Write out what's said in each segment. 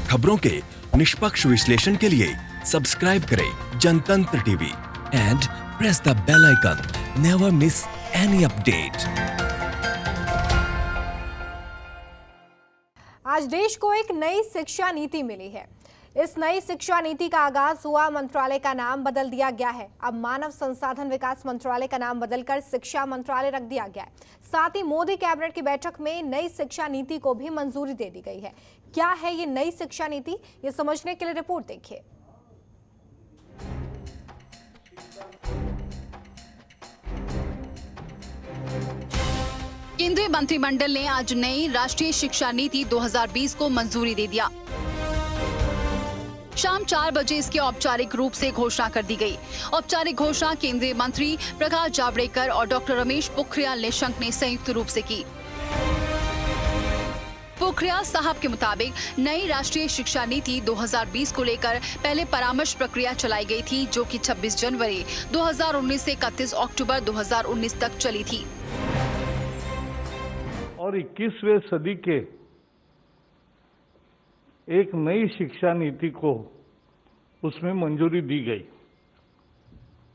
खबरों के निष्पक्ष विश्लेषण के लिए सब्सक्राइब करें Janatantra TV and press the bell icon. Never miss any update. आज देश को एक नई शिक्षा नीति मिली है। इस नई शिक्षा नीति का आगाज हुआ, मंत्रालय का नाम बदल दिया गया है। अब मानव संसाधन विकास मंत्रालय का नाम बदलकर शिक्षा मंत्रालय रख दिया गया है। साथ ही मोदी कैबिनेट की बैठक में नई शिक्षा नीति को भी मंजूरी दे दी गई है। क्या है ये नई शिक्षा नीति, ये समझने के लिए रिपोर्ट देखिए। केंद्रीय मंत्रिमंडल ने आज नई राष्ट्रीय शिक्षा नीति 2020 को मंजूरी दे दिया। शाम 4 बजे इसकी औपचारिक रूप से घोषणा कर दी गई। औपचारिक घोषणा केंद्रीय मंत्री प्रकाश जावड़ेकर और डॉक्टर रमेश पोखरियाल निशंक ने संयुक्त रूप से की। पोखरियाल साहब के मुताबिक नई राष्ट्रीय शिक्षा नीति 2020 को लेकर पहले परामर्श प्रक्रिया चलाई गई थी, जो कि 26 जनवरी 2019 से 31 अक्टूबर 2019 तक चली थी। और 21वें सदी के एक नई शिक्षा नीति को उसमें मंजूरी दी गई।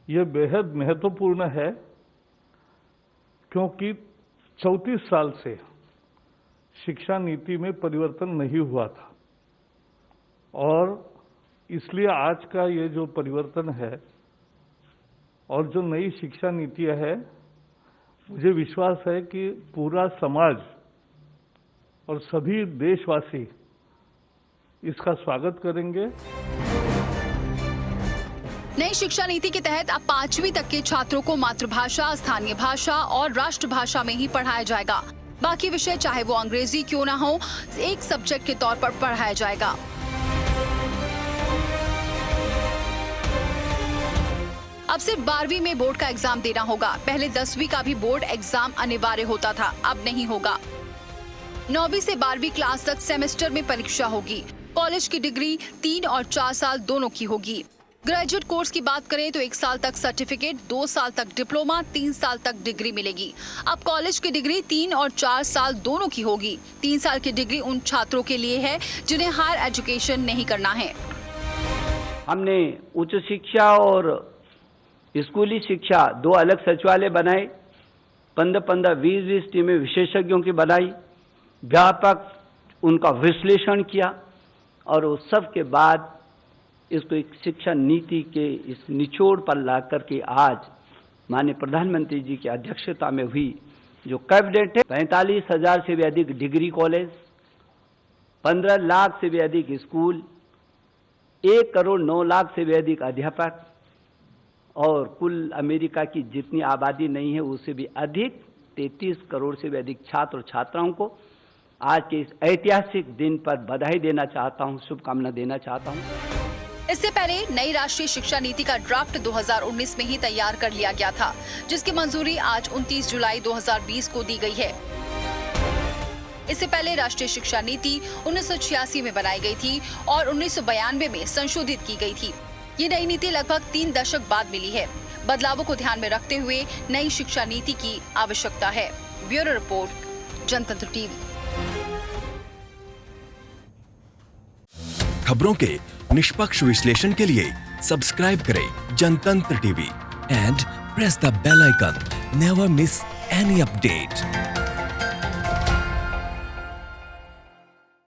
यह बेहद महत्वपूर्ण है, क्योंकि 34 साल से शिक्षा नीति में परिवर्तन नहीं हुआ था और इसलिए आज का ये जो परिवर्तन है और जो नई शिक्षा नीतियां है, मुझे विश्वास है कि पूरा समाज और सभी देशवासी इसका स्वागत करेंगे। नई शिक्षा नीति के तहत अब 5वीं तक के छात्रों को मातृभाषा, स्थानीय भाषा और राष्ट्रभाषा में ही पढ़ाया जाएगा। बाकी विषय चाहे वो अंग्रेजी क्यों ना हो, एक सब्जेक्ट के तौर पर पढ़ाया जाएगा। अब सिर्फ 12वीं में बोर्ड का एग्जाम देना होगा। पहले 10वीं का भी बोर्ड एग्जाम अनिवार्य होता था, अब नहीं होगा। 9वीं से 12वीं क्लास तक सेमेस्टर में परीक्षा होगी। कॉलेज की डिग्री 3 और 4 साल दोनों की होगी। ग्रेजुएट कोर्स की बात करें तो 1 साल तक सर्टिफिकेट, 2 साल तक डिप्लोमा, 3 साल तक डिग्री मिलेगी। अब कॉलेज की डिग्री 3 और 4 साल दोनों की होगी। 3 साल की डिग्री उन छात्रों के लिए है जिन्हें हायर एजुकेशन नहीं करना है। हमने उच्च शिक्षा और स्कूली शिक्षा 2 अलग सचिवालय बनाए। 15-15, 20-20 टीमें विशेषज्ञों की बनाई, व्यापक उनका विश्लेषण किया और उस सब के बाद इसको एक शिक्षा नीति के इस निचोड़ पर ला करके आज माननीय प्रधानमंत्री जी की अध्यक्षता में हुई जो कैबिनेट है, 45,000 से भी अधिक डिग्री कॉलेज, 15 लाख से भी अधिक स्कूल, 1 करोड़ 9 लाख से भी अधिक अध्यापक और कुल अमेरिका की जितनी आबादी नहीं है उससे भी अधिक 33 करोड़ से भी अधिक छात्र और छात्राओं को आज के इस ऐतिहासिक दिन पर बधाई देना चाहता हूं, शुभकामना देना चाहता हूं। इससे पहले नई राष्ट्रीय शिक्षा नीति का ड्राफ्ट 2019 में ही तैयार कर लिया गया था, जिसकी मंजूरी आज 29 जुलाई 2020 को दी गई है। इससे पहले राष्ट्रीय शिक्षा नीति 1986 में बनाई गई थी और 1992 में संशोधित की गई थी। ये नई नीति लगभग 3 दशक बाद मिली है। बदलावों को ध्यान में रखते हुए नई शिक्षा नीति की आवश्यकता है। Bureau report, Janatantra TV. खबरों के निष्पक्ष विश्लेषण के लिए सब्सक्राइब करें Janatantra TV and press the bell icon. Never miss any update.